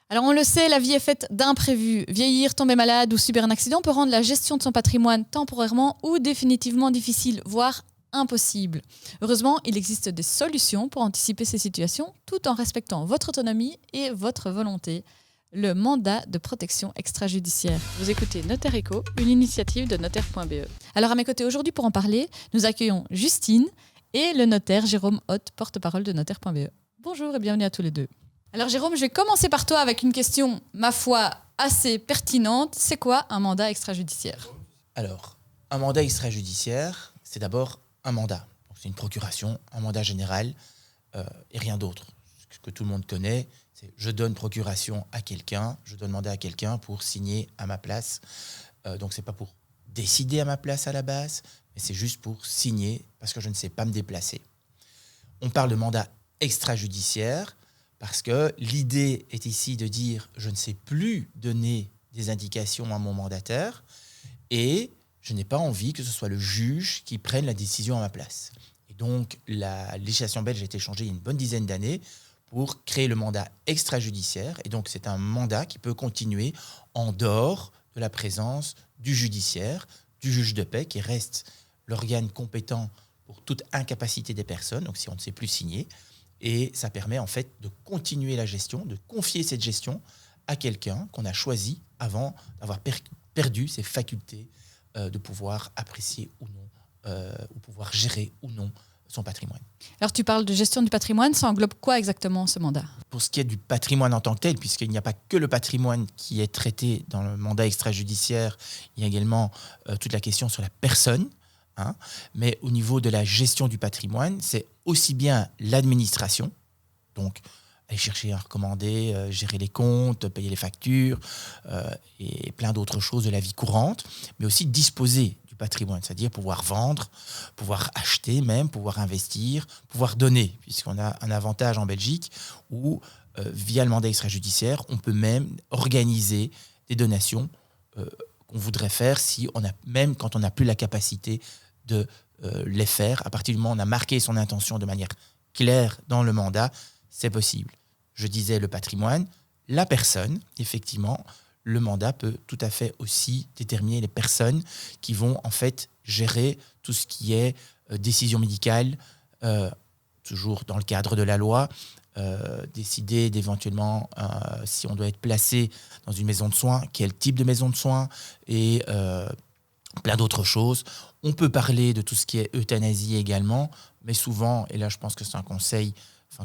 Alors on le sait, la vie est faite d'imprévus. Vieillir, tomber malade ou subir un accident peut rendre la gestion de son patrimoine temporairement ou définitivement difficile, voire impossible. Heureusement, il existe des solutions pour anticiper ces situations tout en respectant votre autonomie et votre volonté. Le mandat de protection extrajudiciaire. Vous écoutez Notaire Éco, une initiative de notaire.be. Alors à mes côtés aujourd'hui pour en parler, nous accueillons Justine et le notaire Jérôme Hoth, porte-parole de notaire.be. Bonjour et bienvenue à tous les deux. Alors Jérôme, je vais commencer par toi avec une question, ma foi, assez pertinente. C'est quoi un mandat extrajudiciaire ? Alors, un mandat extrajudiciaire, c'est d'abord un mandat. Donc, c'est une procuration, un mandat général et rien d'autre. Ce que tout le monde connaît, c'est je donne procuration à quelqu'un, je donne mandat à quelqu'un pour signer à ma place. Donc, ce n'est pas pour décider à ma place à la base, mais c'est juste pour signer parce que je ne sais pas me déplacer. On parle de mandat extrajudiciaire parce que l'idée est ici de dire je ne sais plus donner des indications à mon mandataire et je n'ai pas envie que ce soit le juge qui prenne la décision à ma place. Et donc, la législation belge a été changée il y a une bonne dizaine d'années pour créer le mandat extrajudiciaire. Et donc, c'est un mandat qui peut continuer en dehors de la présence du judiciaire, du juge de paix, qui reste l'organe compétent pour toute incapacité des personnes, donc si on ne sait plus signer. Et ça permet en fait de continuer la gestion, de confier cette gestion à quelqu'un qu'on a choisi avant d'avoir perdu ses facultés de pouvoir apprécier ou non, ou pouvoir gérer ou non son patrimoine. Alors tu parles de gestion du patrimoine, ça englobe quoi exactement ce mandat ? Pour ce qui est du patrimoine en tant que tel, puisqu'il n'y a pas que le patrimoine qui est traité dans le mandat extrajudiciaire, il y a également toute la question sur la personne. Mais au niveau de la gestion du patrimoine, c'est aussi bien l'administration, donc aller chercher un recommandé, gérer les comptes, payer les factures et plein d'autres choses de la vie courante, mais aussi disposer du patrimoine, c'est-à-dire pouvoir vendre, pouvoir acheter même, pouvoir investir, pouvoir donner, puisqu'on a un avantage en Belgique où, via le mandat extrajudiciaire, on peut même organiser des donations qu'on voudrait faire même quand on n'a plus la capacité de les faire. À partir du moment où on a marqué son intention de manière claire dans le mandat, c'est possible. Je disais le patrimoine, la personne, effectivement, le mandat peut tout à fait aussi déterminer les personnes qui vont en fait gérer tout ce qui est décision médicale, toujours dans le cadre de la loi, décider d'éventuellement si on doit être placé dans une maison de soins, quel type de maison de soins et plein d'autres choses. On peut parler de tout ce qui est euthanasie également, mais souvent, et là je pense que c'est un conseil,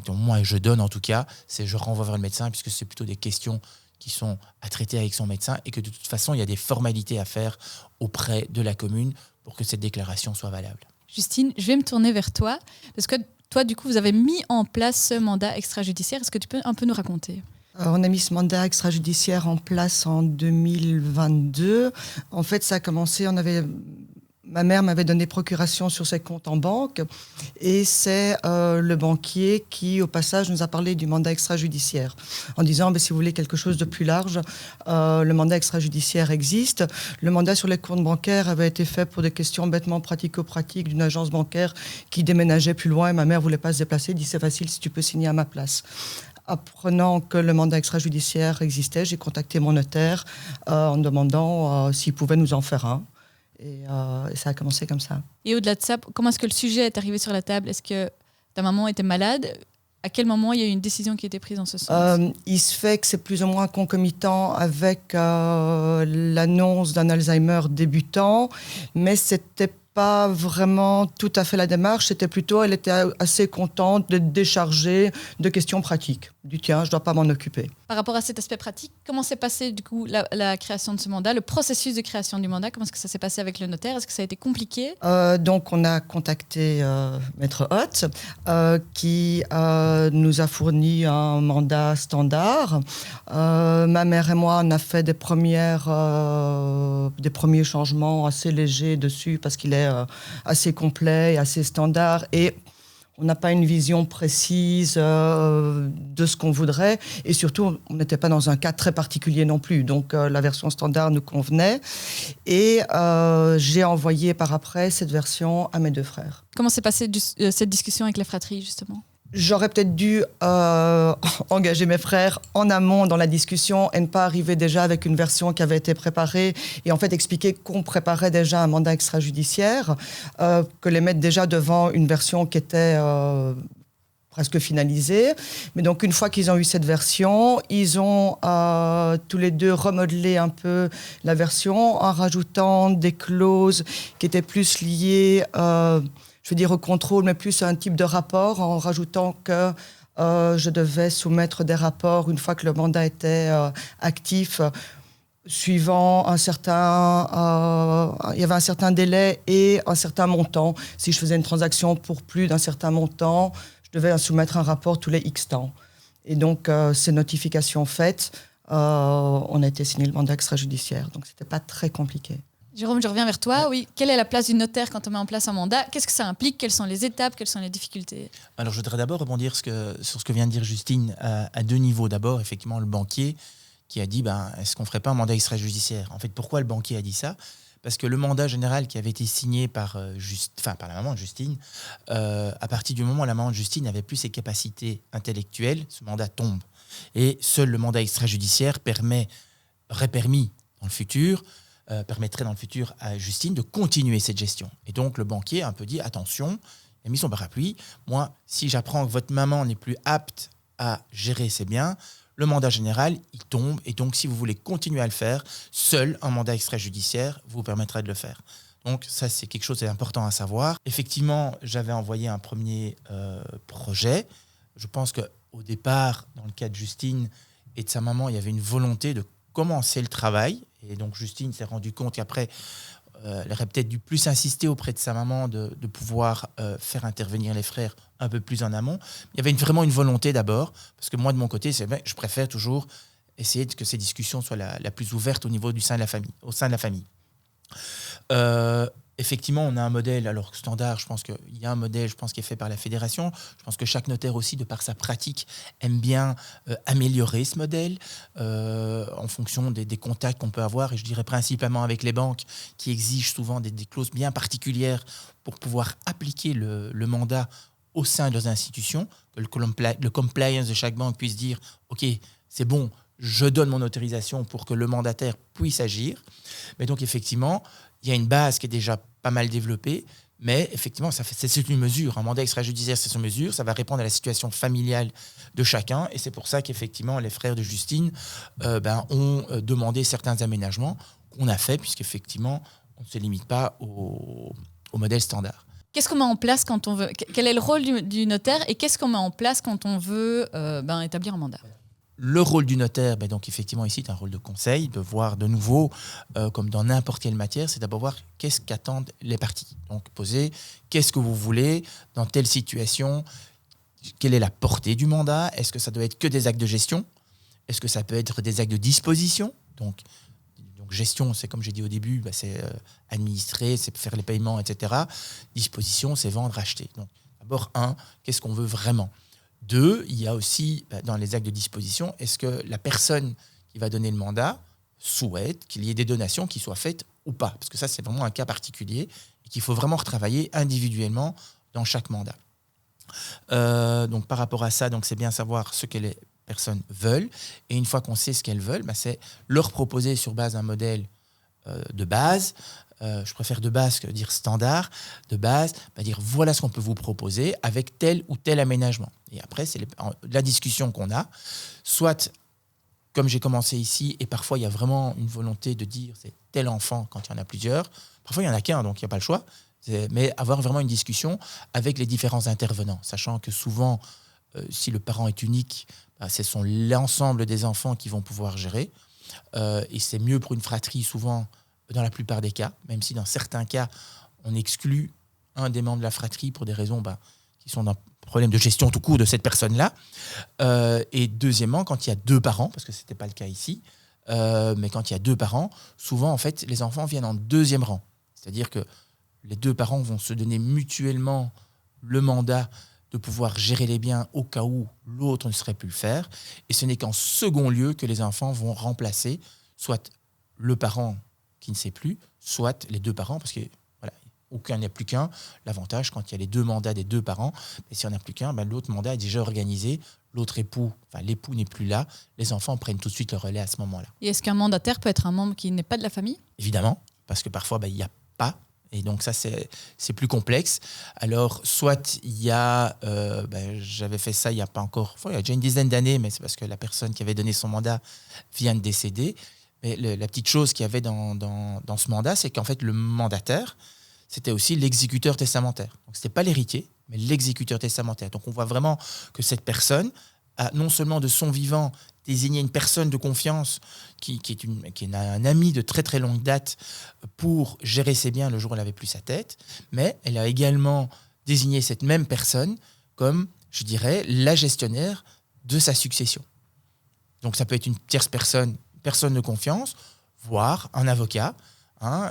que moi je donne en tout cas, c'est je renvoie vers le médecin puisque c'est plutôt des questions qui sont à traiter avec son médecin et que de toute façon, il y a des formalités à faire auprès de la commune pour que cette déclaration soit valable. Justine, je vais me tourner vers toi parce que toi, du coup, vous avez mis en place ce mandat extrajudiciaire. Est-ce que tu peux un peu nous raconter ? On a mis ce mandat extrajudiciaire en place en 2022. En fait, ça a commencé, ma mère m'avait donné procuration sur ses comptes en banque et c'est le banquier qui, au passage, nous a parlé du mandat extrajudiciaire en disant si vous voulez quelque chose de plus large, le mandat extrajudiciaire existe. Le mandat sur les comptes bancaires avait été fait pour des questions bêtement pratico-pratiques d'une agence bancaire qui déménageait plus loin et ma mère ne voulait pas se déplacer, dit c'est facile si tu peux signer à ma place. Apprenant que le mandat extrajudiciaire existait, j'ai contacté mon notaire en demandant s'il pouvait nous en faire un. Et ça a commencé comme ça. Et au-delà de ça, comment est-ce que le sujet est arrivé sur la table ? Est-ce que ta maman était malade ? À quel moment il y a eu une décision qui a été prise en ce sens ? Il se fait que c'est plus ou moins concomitant avec l'annonce d'un Alzheimer débutant, mais c'était pas vraiment tout à fait la démarche, c'était plutôt, elle était assez contente de décharger de questions pratiques. Du tiens, je dois pas m'en occuper. Par rapport à cet aspect pratique, comment s'est passée du coup la création de ce mandat, le processus de création du mandat, comment est-ce que ça s'est passé avec le notaire ? Est-ce que ça a été compliqué ? Donc on a contacté Maître Hoth qui nous a fourni un mandat standard. Ma mère et moi on a fait des premiers changements assez légers dessus parce qu'il est assez complet et assez standard et on n'a pas une vision précise de ce qu'on voudrait et surtout on n'était pas dans un cas très particulier non plus, donc la version standard nous convenait et j'ai envoyé par après cette version à mes deux frères. Comment s'est passée cette discussion avec la fratrie justement ? J'aurais peut-être dû engager mes frères en amont dans la discussion et ne pas arriver déjà avec une version qui avait été préparée et en fait expliquer qu'on préparait déjà un mandat extrajudiciaire, que les mettre déjà devant une version qui était presque finalisée. Mais donc une fois qu'ils ont eu cette version, ils ont tous les deux remodelé un peu la version en rajoutant des clauses qui étaient plus liées je veux dire au contrôle, mais plus à un type de rapport, en rajoutant que je devais soumettre des rapports une fois que le mandat était actif, suivant un certain... il y avait un certain délai et un certain montant. Si je faisais une transaction pour plus d'un certain montant, je devais soumettre un rapport tous les X temps. Et donc, ces notifications faites, on a été signé le mandat extrajudiciaire. Donc, c'était pas très compliqué. Jérôme, je reviens vers toi. Oui. Quelle est la place du notaire quand on met en place un mandat? Qu'est-ce que ça implique? Quelles sont les étapes? Quelles sont les difficultés? Alors, je voudrais d'abord rebondir sur ce que vient de dire Justine à deux niveaux. D'abord, effectivement, le banquier qui a dit est-ce qu'on ne ferait pas un mandat extrajudiciaire? En fait, pourquoi le banquier a dit ça? Parce que le mandat général qui avait été signé par la maman de Justine, à partir du moment où la maman de Justine n'avait plus ses capacités intellectuelles, ce mandat tombe. Et seul le mandat extrajudiciaire permettrait dans le futur à Justine de continuer cette gestion. Et donc le banquier a un peu dit attention, il a mis son parapluie. Moi, si j'apprends que votre maman n'est plus apte à gérer ses biens, le mandat général, il tombe. Et donc, si vous voulez continuer à le faire, seul un mandat extrajudiciaire vous permettra de le faire. Donc, ça, c'est quelque chose d'important à savoir. Effectivement, j'avais envoyé un premier projet. Je pense qu'au départ, dans le cas de Justine et de sa maman, il y avait une volonté de commencer le travail. Et donc, Justine s'est rendue compte qu'après, elle aurait peut-être dû plus insister auprès de sa maman de pouvoir faire intervenir les frères un peu plus en amont. Il y avait vraiment une volonté d'abord, parce que moi, de mon côté, je préfère toujours essayer que ces discussions soient la plus ouverte au sein de la famille. Effectivement, on a un modèle, alors standard, je pense qu'il y a un modèle qui est fait par la fédération. Je pense que chaque notaire aussi, de par sa pratique, aime bien améliorer ce modèle en fonction des contacts qu'on peut avoir. Et je dirais principalement avec les banques qui exigent souvent des clauses bien particulières pour pouvoir appliquer le mandat au sein de leurs institutions, que le compliance de chaque banque puisse dire « Ok, c'est bon, je donne mon autorisation pour que le mandataire puisse agir ». Mais donc effectivement, il y a une base qui est déjà pas mal développée, mais effectivement, c'est une mesure. Un mandat extrajudiciaire, c'est une mesure. Ça va répondre à la situation familiale de chacun. Et c'est pour ça qu'effectivement, les frères de Justine ont demandé certains aménagements qu'on a fait, puisqu'effectivement, on ne se limite pas au modèle standard. Qu'est-ce qu'on met en place quand on veut? Quel est le rôle du notaire et qu'est-ce qu'on met en place quand on veut établir un mandat? Le rôle du notaire, donc effectivement ici, c'est un rôle de conseil, de voir de nouveau, comme dans n'importe quelle matière, c'est d'abord voir qu'est-ce qu'attendent les parties. Donc poser, qu'est-ce que vous voulez dans telle situation, quelle est la portée du mandat, est-ce que ça doit être que des actes de gestion, est-ce que ça peut être des actes de disposition, donc gestion, c'est comme j'ai dit au début, c'est administrer, c'est faire les paiements, etc. Disposition, c'est vendre, acheter. Donc d'abord, qu'est-ce qu'on veut vraiment? 2, il y a aussi, dans les actes de disposition, est-ce que la personne qui va donner le mandat souhaite qu'il y ait des donations qui soient faites ou pas? Parce que ça, c'est vraiment un cas particulier et qu'il faut vraiment retravailler individuellement dans chaque mandat. Donc, par rapport à ça, c'est bien savoir ce que les personnes veulent. Et une fois qu'on sait ce qu'elles veulent, c'est leur proposer sur base d'un modèle de base. Je préfère de base que dire standard, de base, dire voilà ce qu'on peut vous proposer avec tel ou tel aménagement. Et après, c'est la discussion qu'on a. Soit, comme j'ai commencé ici, et parfois il y a vraiment une volonté de dire c'est tel enfant quand il y en a plusieurs. Parfois il n'y en a qu'un, donc il n'y a pas le choix. Mais avoir vraiment une discussion avec les différents intervenants, sachant que souvent, si le parent est unique, ce sont l'ensemble des enfants qui vont pouvoir gérer. Et c'est mieux pour une fratrie souvent, dans la plupart des cas, même si dans certains cas, on exclut un des membres de la fratrie pour des raisons qui sont d'un problème de gestion tout court de cette personne-là. Et deuxièmement, quand il y a 2 parents, parce que ce n'était pas le cas ici, mais quand il y a 2 parents, souvent, en fait, les enfants viennent en 2e rang. C'est-à-dire que les 2 parents vont se donner mutuellement le mandat de pouvoir gérer les biens au cas où l'autre ne saurait plus le faire. Et ce n'est qu'en second lieu que les enfants vont remplacer soit le parent qui ne sait plus, soit les 2 parents, parce que ou qu'il n'y en a plus qu'un, l'avantage, quand il y a les 2 mandats des 2 parents, mais s'il n'y en a plus qu'un, l'autre mandat est déjà organisé, l'autre époux, l'époux n'est plus là, les enfants prennent tout de suite le relais à ce moment-là. Et est-ce qu'un mandataire peut être un membre qui n'est pas de la famille ? Évidemment, parce que parfois, il n'y a pas. Et donc ça, c'est plus complexe. Alors, soit il y a... j'avais fait ça il y a pas encore... il y a déjà une dizaine d'années, mais c'est parce que la personne qui avait donné son mandat vient de décéder. Mais la petite chose qu'il y avait dans ce mandat, c'est qu'en fait, le mandataire, c'était aussi l'exécuteur testamentaire. Donc, ce n'était pas l'héritier, mais l'exécuteur testamentaire. Donc, on voit vraiment que cette personne a non seulement de son vivant désigné une personne de confiance qui est un ami de très très longue date pour gérer ses biens le jour où elle n'avait plus sa tête, mais elle a également désigné cette même personne comme, je dirais, la gestionnaire de sa succession. Donc ça peut être une tierce personne de confiance, voire un avocat.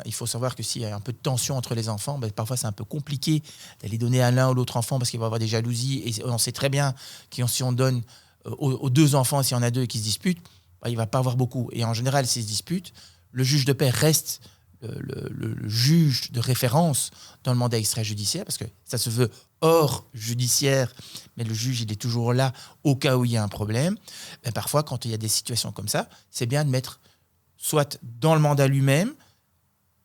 Il faut savoir que s'il y a un peu de tension entre les enfants, parfois c'est un peu compliqué d'aller donner à l'un ou l'autre enfant parce qu'il va y avoir des jalousies. Et on sait très bien que si on donne aux 2 enfants, s'il y en a 2 qui se disputent, il ne va pas avoir beaucoup. Et en général, s'ils se disputent, le juge de paix reste le juge de référence dans le mandat extrajudiciaire, parce que ça se veut hors judiciaire, mais le juge, il est toujours là au cas où il y a un problème. Parfois, quand il y a des situations comme ça, c'est bien de mettre soit dans le mandat lui-même,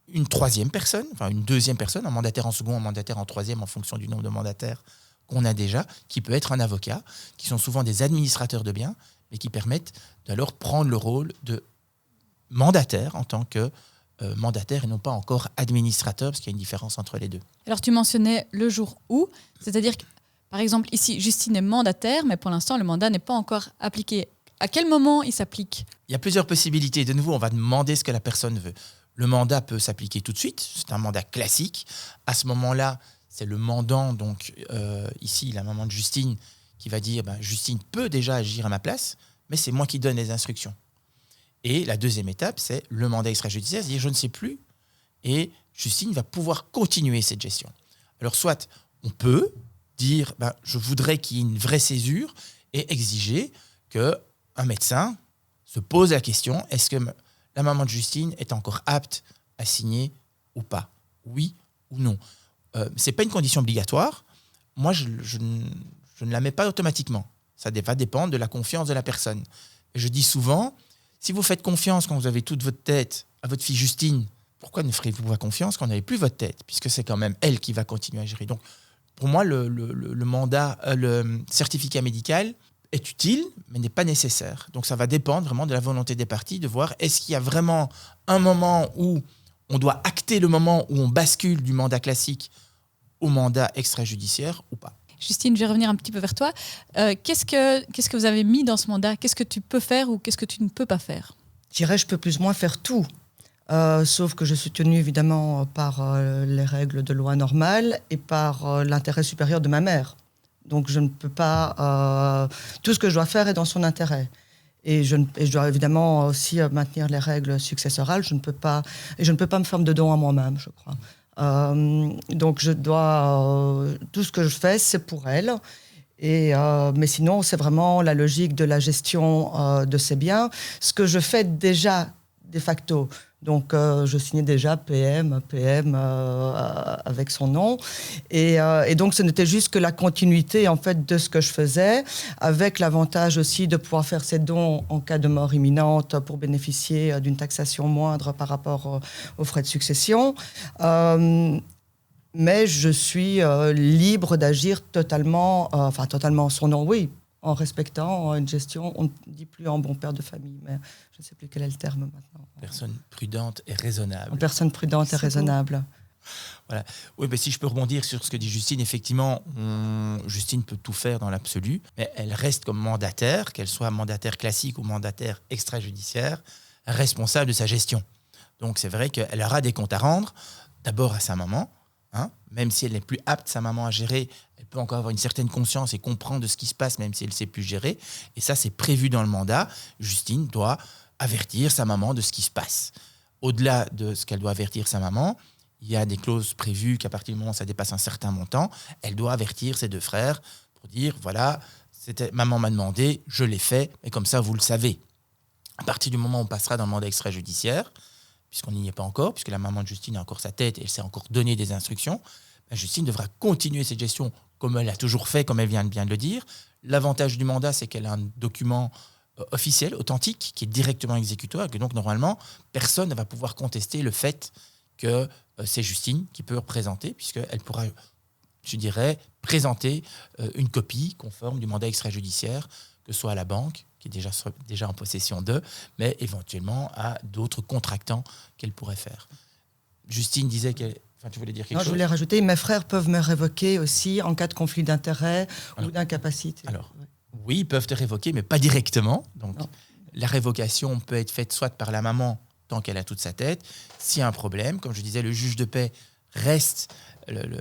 une 3e personne, une 2e personne, un mandataire en second, un mandataire en 3e, en fonction du nombre de mandataires qu'on a déjà, qui peut être un avocat, qui sont souvent des administrateurs de biens, mais qui permettent d'alors prendre le rôle de mandataire en tant que mandataire et non pas encore administrateur, parce qu'il y a une différence entre les deux. Alors tu mentionnais le jour où, c'est-à-dire que, par exemple, ici, Justine est mandataire, mais pour l'instant, le mandat n'est pas encore appliqué. À quel moment il s'applique ? Il y a plusieurs possibilités. De nouveau, on va demander ce que la personne veut. Le mandat peut s'appliquer tout de suite, c'est un mandat classique. À ce moment-là, c'est le mandant, donc ici, la maman de Justine, qui va dire Justine peut déjà agir à ma place, mais c'est moi qui donne les instructions. Et la 2e étape, c'est le mandat extrajudiciaire, c'est-à-dire je ne sais plus, et Justine va pouvoir continuer cette gestion. Alors soit on peut dire je voudrais qu'il y ait une vraie césure et exiger qu'un médecin se pose la question, est-ce que la maman de Justine est encore apte à signer ou pas ? Oui ou non ? Ce n'est pas une condition obligatoire. Moi, je ne la mets pas automatiquement. Ça va dépendre de la confiance de la personne. Et je dis souvent, si vous faites confiance quand vous avez toute votre tête à votre fille Justine, pourquoi ne ferez-vous pas confiance quand vous n'avez plus votre tête ? Puisque c'est quand même elle qui va continuer à gérer. Donc, pour moi, le certificat médical est utile, mais n'est pas nécessaire. Donc, ça va dépendre vraiment de la volonté des parties de voir est-ce qu'il y a vraiment un moment où on doit acter le moment où on bascule du mandat classique au mandat extrajudiciaire ou pas. Justine, je vais revenir un petit peu vers toi. Qu'est-ce que vous avez mis dans ce mandat ? Qu'est-ce que tu peux faire ou qu'est-ce que tu ne peux pas faire ? Je dirais, je peux plus ou moins faire tout. Sauf que je suis tenue évidemment par les règles de loi normales et par l'intérêt supérieur de ma mère. Donc je ne peux pas... tout ce que je dois faire est dans son intérêt. Et je dois évidemment aussi maintenir les règles successorales. Je ne peux pas me faire de don à moi-même, je crois. Donc je dois... tout ce que je fais, c'est pour elle. Mais sinon, c'est vraiment la logique de la gestion de ses biens. Ce que je fais déjà de facto. Donc, je signais déjà PM avec son nom. Et donc, ce n'était juste que la continuité, en fait, de ce que je faisais, avec l'avantage aussi de pouvoir faire ces dons en cas de mort imminente pour bénéficier d'une taxation moindre par rapport aux frais de succession. Mais je suis libre d'agir totalement son nom, oui, en respectant une gestion, on ne dit plus en bon père de famille, mais je ne sais plus quel est le terme maintenant. Personne prudente et raisonnable. En personne prudente et raisonnable. Voilà. Oui, si je peux rebondir sur ce que dit Justine, effectivement, Justine peut tout faire dans l'absolu, mais elle reste comme mandataire, qu'elle soit mandataire classique ou mandataire extrajudiciaire, responsable de sa gestion. Donc c'est vrai qu'elle aura des comptes à rendre, d'abord à sa maman, même si elle n'est plus apte, sa maman, à gérer, elle peut encore avoir une certaine conscience et comprendre de ce qui se passe, même si elle ne sait plus gérer. Et ça, c'est prévu dans le mandat. Justine doit avertir sa maman de ce qui se passe. Au-delà de ce qu'elle doit avertir sa maman, il y a des clauses prévues qu'à partir du moment où ça dépasse un certain montant, elle doit avertir ses 2 frères pour dire, voilà, maman m'a demandé, je l'ai fait, et comme ça, vous le savez. À partir du moment où on passera dans le mandat extrajudiciaire, puisqu'on n'y est pas encore, puisque la maman de Justine a encore sa tête et elle s'est encore donné des instructions, Justine devra continuer cette gestion comme elle a toujours fait, comme elle vient de bien de le dire. L'avantage du mandat, c'est qu'elle a un document officiel, authentique, qui est directement exécutoire, et que donc normalement, personne ne va pouvoir contester le fait que c'est Justine qui peut représenter, puisqu'elle pourra, je dirais, présenter une copie conforme du mandat extrajudiciaire, que ce soit à la banque, qui est déjà en possession d'eux, mais éventuellement à d'autres contractants qu'elle pourrait faire. Justine disait qu'elle... Enfin, tu voulais dire quelque chose ? Je voulais rajouter, mes frères peuvent me révoquer aussi en cas de conflit d'intérêts ou d'incapacité. Alors, oui, ils peuvent te révoquer, mais pas directement. Donc, la révocation peut être faite soit par la maman, tant qu'elle a toute sa tête. S'il y a un problème, comme je disais, le juge de paix reste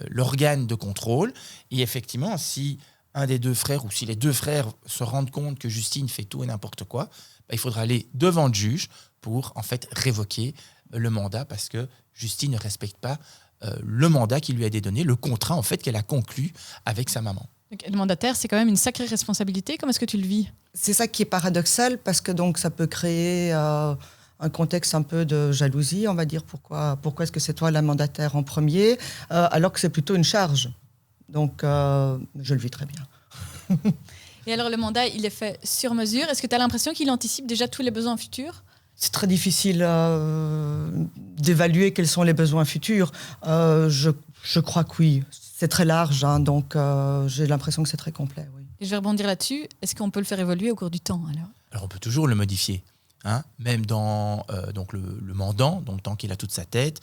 l'organe de contrôle. Et effectivement, si un des deux frères ou si les deux frères se rendent compte que Justine fait tout et n'importe quoi, il faudra aller devant le juge pour en fait révoquer le mandat parce que Justine ne respecte pas le mandat qui lui a été donné, le contrat en fait qu'elle a conclu avec sa maman. Donc, le mandataire, c'est quand même une sacrée responsabilité. Comment est-ce que tu le vis ? C'est ça qui est paradoxal parce que donc ça peut créer un contexte un peu de jalousie, on va dire. Pourquoi est-ce que c'est toi la mandataire en premier, alors que c'est plutôt une charge. Donc je le vis très bien. Et alors le mandat, il est fait sur mesure. Est-ce que tu as l'impression qu'il anticipe déjà tous les besoins futurs ? C'est très difficile d'évaluer quels sont les besoins futurs. Je crois que oui. C'est très large, hein, donc j'ai l'impression que c'est très complet. Oui. Et je vais rebondir là-dessus. Est-ce qu'on peut le faire évoluer au cours du temps alors on peut toujours le modifier. Hein, même dans donc le mandant, donc tant qu'il a toute sa tête.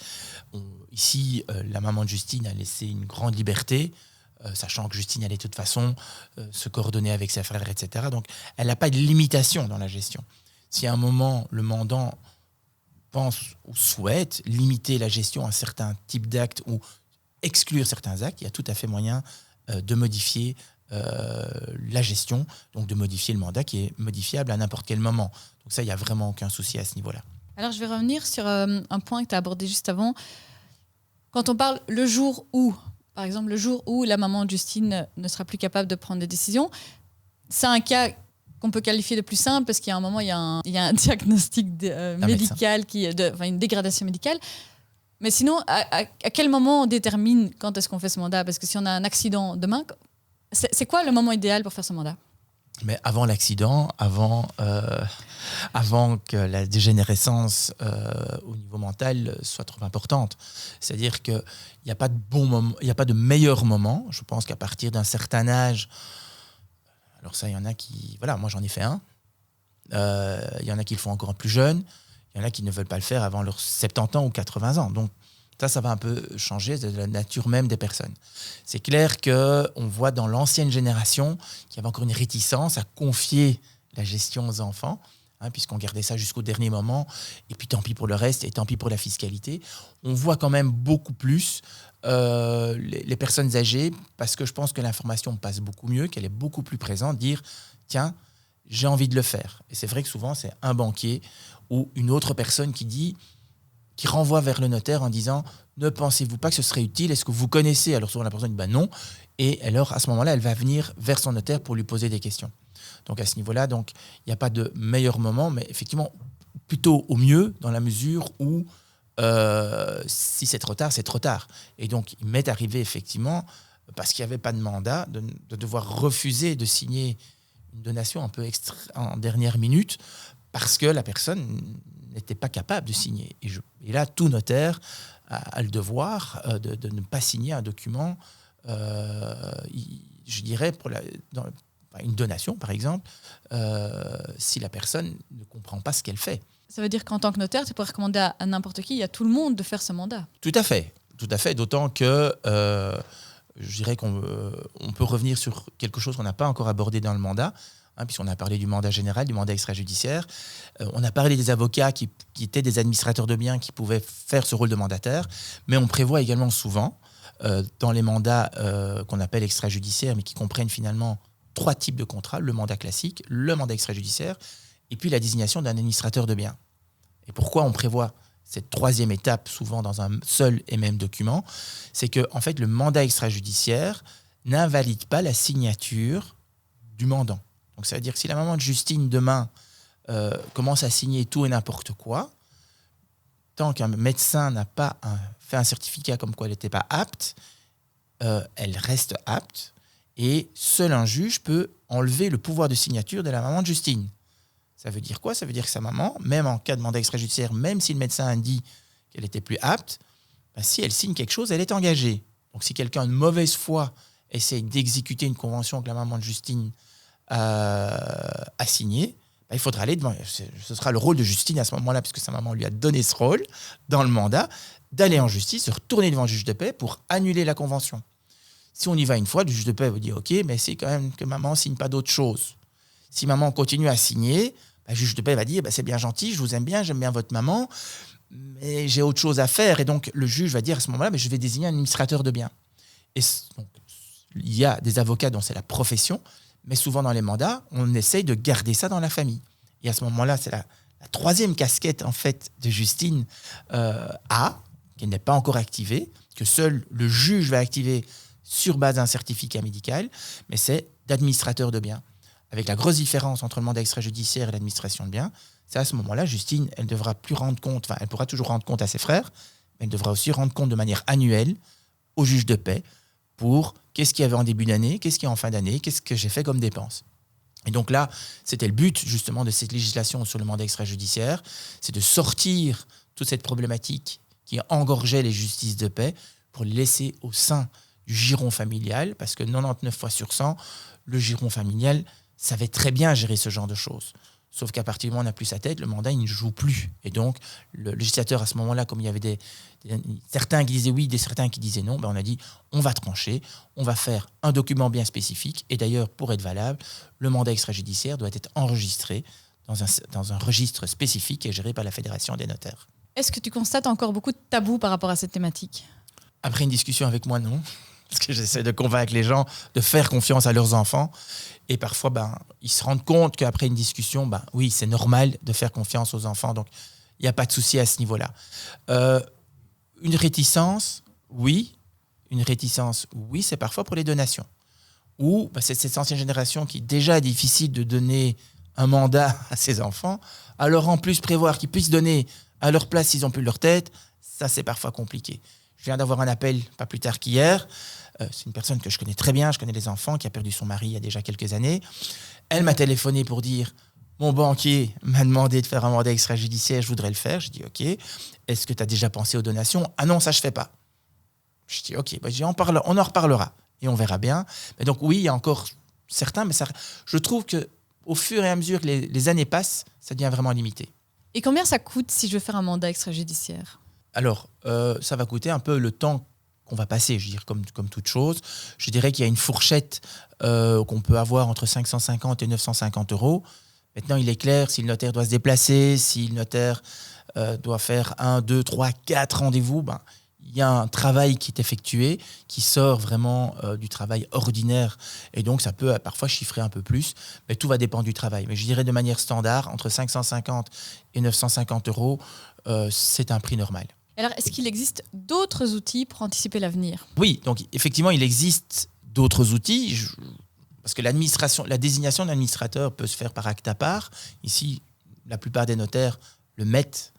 Ici, la maman de Justine a laissé une grande liberté, sachant que Justine allait de toute façon se coordonner avec ses frères, etc. Donc, elle n'a pas de limitation dans la gestion. Si à un moment, le mandant pense ou souhaite limiter la gestion à certains types d'actes ou exclure certains actes, il y a tout à fait moyen de modifier la gestion, donc de modifier le mandat qui est modifiable à n'importe quel moment. Donc ça, il n'y a vraiment aucun souci à ce niveau-là. Alors, je vais revenir sur un point que tu as abordé juste avant. Quand on parle le jour où, par exemple, le jour où la maman de Justine ne sera plus capable de prendre des décisions, c'est un cas qu'on peut qualifier de plus simple parce qu'il y a un moment, il y a un diagnostic médical, une dégradation médicale. Mais sinon, à quel moment on détermine quand est-ce qu'on fait ce mandat ? Parce que si on a un accident demain, c'est quoi le moment idéal pour faire ce mandat ? Mais avant l'accident, avant que la dégénérescence au niveau mental soit trop importante. C'est-à-dire qu'il n'y a pas de bon moment, il n'y a pas de meilleur moment. Je pense qu'à partir d'un certain âge, alors ça, il y en a qui... Voilà, moi j'en ai fait un. Il y en a qui le font encore plus jeune. Il y en a qui ne veulent pas le faire avant leurs 70 ans ou 80 ans. Donc ça va un peu changer de la nature même des personnes. C'est clair qu'on voit dans l'ancienne génération qu'il y avait encore une réticence à confier la gestion aux enfants, puisqu'on gardait ça jusqu'au dernier moment, et puis tant pis pour le reste, et tant pis pour la fiscalité. On voit quand même beaucoup plus les personnes âgées, parce que je pense que l'information passe beaucoup mieux, qu'elle est beaucoup plus présente, dire « Tiens, j'ai envie de le faire ». Et c'est vrai que souvent, c'est un banquier ou une autre personne qui renvoie vers le notaire en disant « Ne pensez-vous pas que ce serait utile ? Est-ce que vous connaissez ?» Alors souvent la personne dit « Non ». Et alors à ce moment-là, elle va venir vers son notaire pour lui poser des questions. Donc à ce niveau-là, il n'y a pas de meilleur moment, mais effectivement, plutôt au mieux dans la mesure où si c'est trop tard, c'est trop tard. Et donc il m'est arrivé effectivement, parce qu'il n'y avait pas de mandat, de devoir refuser de signer une donation un peu en dernière minute parce que la personne n'était pas capable de signer. Et là, tout notaire a le devoir de ne pas signer un document, je dirais, pour une donation, par exemple, si la personne ne comprend pas ce qu'elle fait. Ça veut dire qu'en tant que notaire, tu peux recommander à n'importe qui, à tout le monde, de faire ce mandat. Tout à fait, d'autant que je dirais qu'on peut revenir sur quelque chose qu'on n'a pas encore abordé dans le mandat, puisqu'on a parlé du mandat général, du mandat extrajudiciaire. On a parlé des avocats qui étaient des administrateurs de biens qui pouvaient faire ce rôle de mandataire, mais on prévoit également souvent, dans les mandats qu'on appelle extrajudiciaires, mais qui comprennent finalement 3 types de contrats, le mandat classique, le mandat extrajudiciaire, et puis la désignation d'un administrateur de biens. Et pourquoi on prévoit cette 3e étape, souvent dans un seul et même document, c'est que en fait, le mandat extrajudiciaire n'invalide pas la signature du mandant. Donc ça veut dire que si la maman de Justine, demain, commence à signer tout et n'importe quoi, tant qu'un médecin n'a pas fait un certificat comme quoi elle n'était pas apte, elle reste apte et seul un juge peut enlever le pouvoir de signature de la maman de Justine. Ça veut dire quoi ? Ça veut dire que sa maman, même en cas de mandat extrajudiciaire, même si le médecin a dit qu'elle était plus apte, si elle signe quelque chose, elle est engagée. Donc si quelqu'un de mauvaise foi essaye d'exécuter une convention que la maman de Justine a signée, il faudra aller devant. Ce sera le rôle de Justine à ce moment-là, puisque sa maman lui a donné ce rôle dans le mandat, d'aller en justice, de retourner devant le juge de paix pour annuler la convention. Si on y va une fois, le juge de paix vous dit « Ok, mais c'est quand même que maman ne signe pas d'autre chose. » Si maman continue à signer, le juge de paix va dire « C'est bien gentil, je vous aime bien, j'aime bien votre maman, mais j'ai autre chose à faire. » Et donc, le juge va dire à ce moment-là « Je vais désigner un administrateur de biens. » Et donc, il y a des avocats dont c'est la profession, mais souvent dans les mandats, on essaye de garder ça dans la famille. Et à ce moment-là, c'est la troisième casquette en fait de Justine qui n'est pas encore activée, que seul le juge va activer sur base d'un certificat médical, mais c'est d'administrateur de biens. Avec la grosse différence entre le mandat extrajudiciaire et l'administration de biens, c'est à ce moment-là, Justine, elle devra plus rendre compte, elle pourra toujours rendre compte à ses frères, mais elle devra aussi rendre compte de manière annuelle au juge de paix pour qu'est-ce qu'il y avait en début d'année, qu'est-ce qu'il y a en fin d'année, qu'est-ce que j'ai fait comme dépenses. Et donc là, c'était le but justement de cette législation sur le mandat extrajudiciaire, c'est de sortir toute cette problématique qui engorgeait les justices de paix pour les laisser au sein du giron familial, parce que 99 fois sur 100, le giron familial savait très bien gérer ce genre de choses. Sauf qu'à partir du moment où on n'a plus sa tête, le mandat, il ne joue plus. Et donc, le législateur, à ce moment-là, comme il y avait certains qui disaient oui, certains qui disaient non, on a dit, on va trancher, on va faire un document bien spécifique. Et d'ailleurs, pour être valable, le mandat extrajudiciaire doit être enregistré dans un registre spécifique et géré par la Fédération des notaires. Est-ce que tu constates encore beaucoup de tabous par rapport à cette thématique ? Après une discussion avec moi, non. Parce que j'essaie de convaincre les gens de faire confiance à leurs enfants. Et parfois, ils se rendent compte qu'après une discussion, oui, c'est normal de faire confiance aux enfants. Donc, il n'y a pas de souci à ce niveau-là. Une réticence, oui. Une réticence, oui, c'est parfois pour les donations. Ou c'est cette ancienne génération qui déjà est difficile de donner un mandat à ses enfants. Alors, en plus, prévoir qu'ils puissent donner à leur place s'ils n'ont plus leur tête, ça, c'est parfois compliqué. Je viens d'avoir un appel, pas plus tard qu'hier. C'est une personne que je connais très bien, je connais les enfants, qui a perdu son mari il y a déjà quelques années. Elle m'a téléphoné pour dire « Mon banquier m'a demandé de faire un mandat extrajudiciaire, je voudrais le faire. » Je dis « Ok. Est-ce que tu as déjà pensé aux donations ?»« Ah non, ça je ne fais pas. » Je dis « Ok, on en reparlera et on verra bien. » Mais donc oui, il y a encore certains, mais je trouve qu'au fur et à mesure que les années passent, ça devient vraiment limité. Et combien ça coûte si je veux faire un mandat extrajudiciaire ? Alors, ça va coûter un peu le temps qu'on va passer, je veux dire, comme toute chose. Je dirais qu'il y a une fourchette qu'on peut avoir entre 550 et 950 €. Maintenant, il est clair, si le notaire doit se déplacer, si le notaire doit faire 1, 2, 3, 4 rendez-vous, il y a un travail qui est effectué, qui sort vraiment du travail ordinaire. Et donc, ça peut parfois chiffrer un peu plus, mais tout va dépendre du travail. Mais je dirais de manière standard, entre 550 et 950 €, c'est un prix normal. Alors, est-ce qu'il existe d'autres outils pour anticiper l'avenir ? Oui, donc effectivement, il existe d'autres outils, parce que la désignation d'administrateur peut se faire par acte à part. Ici, la plupart des notaires le mettent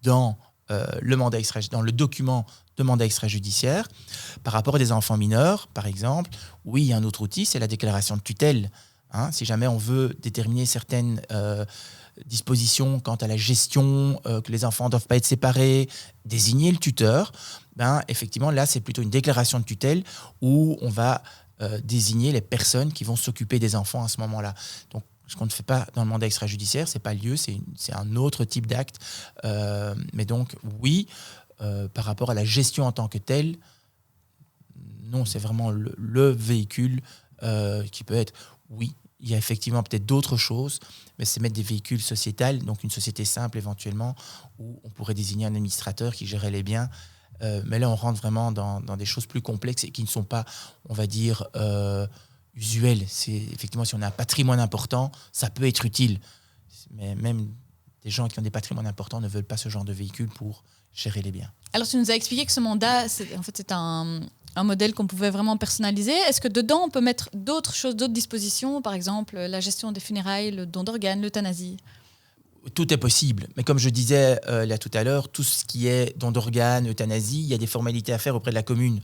dans dans le document de mandat extrajudiciaire. Par rapport à des enfants mineurs, par exemple, oui, il y a un autre outil, c'est la déclaration de tutelle. Si jamais on veut déterminer certaines dispositions quant à la gestion, que les enfants ne doivent pas être séparés, désigner le tuteur, effectivement, là, c'est plutôt une déclaration de tutelle où on va désigner les personnes qui vont s'occuper des enfants à ce moment-là. Donc, ce qu'on ne fait pas dans le mandat extrajudiciaire, ce n'est pas lieu, c'est un autre type d'acte. Mais donc, oui, par rapport à la gestion en tant que telle, non, c'est vraiment le véhicule qui peut être, oui, il y a effectivement peut-être d'autres choses, mais c'est mettre des véhicules sociétals, donc une société simple éventuellement, où on pourrait désigner un administrateur qui gérerait les biens. Mais là, on rentre vraiment dans des choses plus complexes et qui ne sont pas, on va dire, usuelles. C'est, effectivement, si on a un patrimoine important, ça peut être utile. Mais même des gens qui ont des patrimoines importants ne veulent pas ce genre de véhicule pour gérer les biens. Alors, tu nous as expliqué que ce mandat, c'est un modèle qu'on pouvait vraiment personnaliser. Est-ce que dedans, on peut mettre d'autres choses, d'autres dispositions, par exemple la gestion des funérailles, le don d'organes, l'euthanasie ? Tout est possible. Mais comme je disais là tout à l'heure, tout ce qui est don d'organes, euthanasie, il y a des formalités à faire auprès de la commune.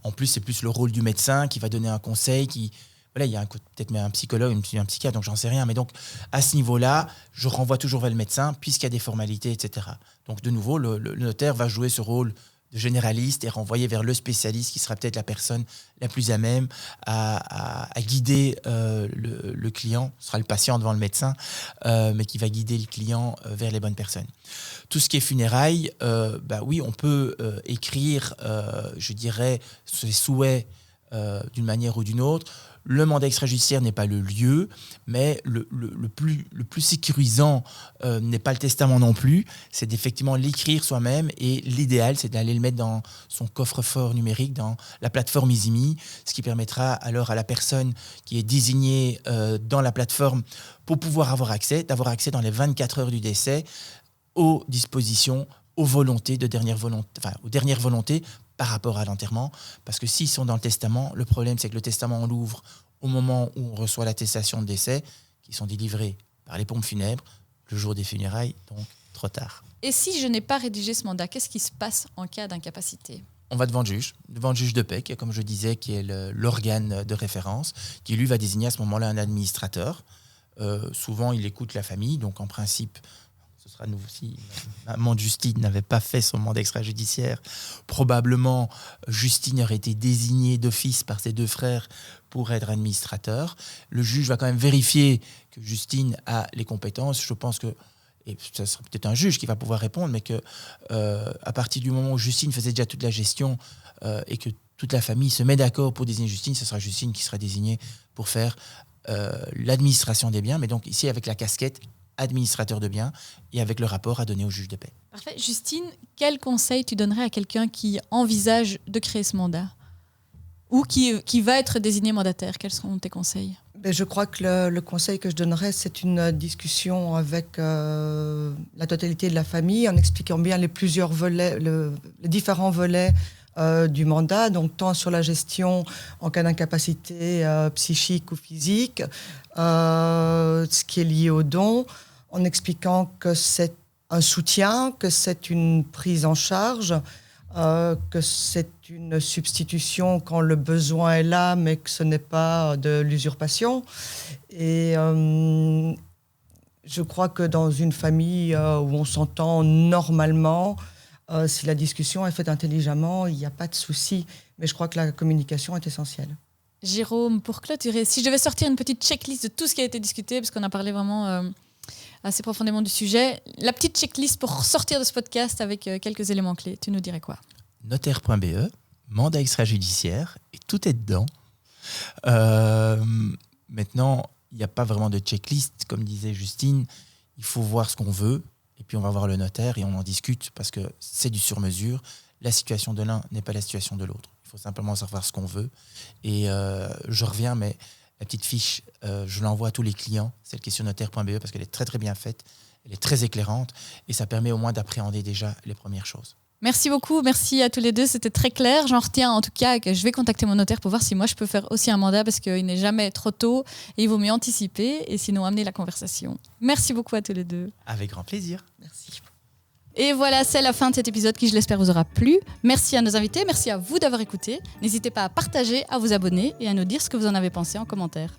En plus, c'est plus le rôle du médecin qui va donner un conseil, voilà, il y a peut-être même un psychologue, un psychiatre, donc j'en sais rien. Mais donc, à ce niveau-là, je renvoie toujours vers le médecin, puisqu'il y a des formalités, etc. Donc, de nouveau, le notaire va jouer ce rôle de généraliste et renvoyer vers le spécialiste qui sera peut-être la personne la plus à même à guider le client. Ce sera le patient devant le médecin, mais qui va guider le client vers les bonnes personnes. Tout ce qui est funérailles, oui, on peut écrire, je dirais, ses souhaits d'une manière ou d'une autre. Le mandat extrajudiciaire n'est pas le lieu, mais le plus sécurisant n'est pas le testament non plus. C'est d'effectivement l'écrire soi-même et l'idéal, c'est d'aller le mettre dans son coffre-fort numérique, dans la plateforme Izimi, ce qui permettra alors à la personne qui est désignée dans la plateforme pour pouvoir d'avoir accès dans les 24 heures du décès aux dispositions, aux dernières volontés par rapport à l'enterrement, parce que s'ils sont dans le testament, le problème c'est que le testament on l'ouvre au moment où on reçoit l'attestation de décès, qui sont délivrées par les pompes funèbres, le jour des funérailles, donc trop tard. Et si je n'ai pas rédigé ce mandat, qu'est-ce qui se passe en cas d'incapacité ? On va devant le juge de paix, qui est, comme je disais, qui est l'organe de référence, qui lui va désigner à ce moment-là un administrateur. Souvent, il écoute la famille, donc en principe, ce sera nous aussi. Maman de Justine n'avait pas fait son mandat extrajudiciaire. Probablement, Justine aurait été désignée d'office par ses deux frères pour être administrateur. Le juge va quand même vérifier que Justine a les compétences. Je pense que, et ça sera peut-être un juge qui va pouvoir répondre, mais que à partir du moment où Justine faisait déjà toute la gestion et que toute la famille se met d'accord pour désigner Justine, ce sera Justine qui sera désignée pour faire l'administration des biens, mais donc ici avec la casquette administrateur de biens et avec le rapport à donner au juge de paix. Parfait. Justine, quel conseil tu donnerais à quelqu'un qui envisage de créer ce mandat ou qui va être désigné mandataire? Quels seront tes conseils? Je crois que le conseil que je donnerais, c'est une discussion avec la totalité de la famille en expliquant bien les différents volets du mandat, donc tant sur la gestion en cas d'incapacité psychique ou physique, ce qui est lié au don, en expliquant que c'est un soutien, que c'est une prise en charge, que c'est une substitution quand le besoin est là, mais que ce n'est pas de l'usurpation. Et je crois que dans une famille où on s'entend normalement, si la discussion est faite intelligemment, il n'y a pas de souci. Mais je crois que la communication est essentielle. Jérôme, pour clôturer, si je devais sortir une petite checklist de tout ce qui a été discuté, parce qu'on a parlé vraiment assez profondément du sujet, la petite checklist pour sortir de ce podcast avec quelques éléments clés, tu nous dirais quoi? Notaire.be, mandat extrajudiciaire, et tout est dedans. Maintenant, il n'y a pas vraiment de checklist, comme disait Justine. Il faut voir ce qu'on veut, et puis on va voir le notaire et on en discute, parce que c'est du sur-mesure. La situation de l'un n'est pas la situation de l'autre. Il faut simplement savoir ce qu'on veut. Et je reviens, mais la petite fiche, je l'envoie à tous les clients, celle qui est sur notaire.be, parce qu'elle est très très bien faite, elle est très éclairante, et ça permet au moins d'appréhender déjà les premières choses. Merci beaucoup, merci à tous les deux, c'était très clair. J'en retiens en tout cas que je vais contacter mon notaire pour voir si moi je peux faire aussi un mandat, parce qu'il n'est jamais trop tôt et il vaut mieux anticiper et sinon amener la conversation. Merci beaucoup à tous les deux. Avec grand plaisir. Merci. Et voilà, c'est la fin de cet épisode qui, je l'espère, vous aura plu. Merci à nos invités, merci à vous d'avoir écouté. N'hésitez pas à partager, à vous abonner et à nous dire ce que vous en avez pensé en commentaire.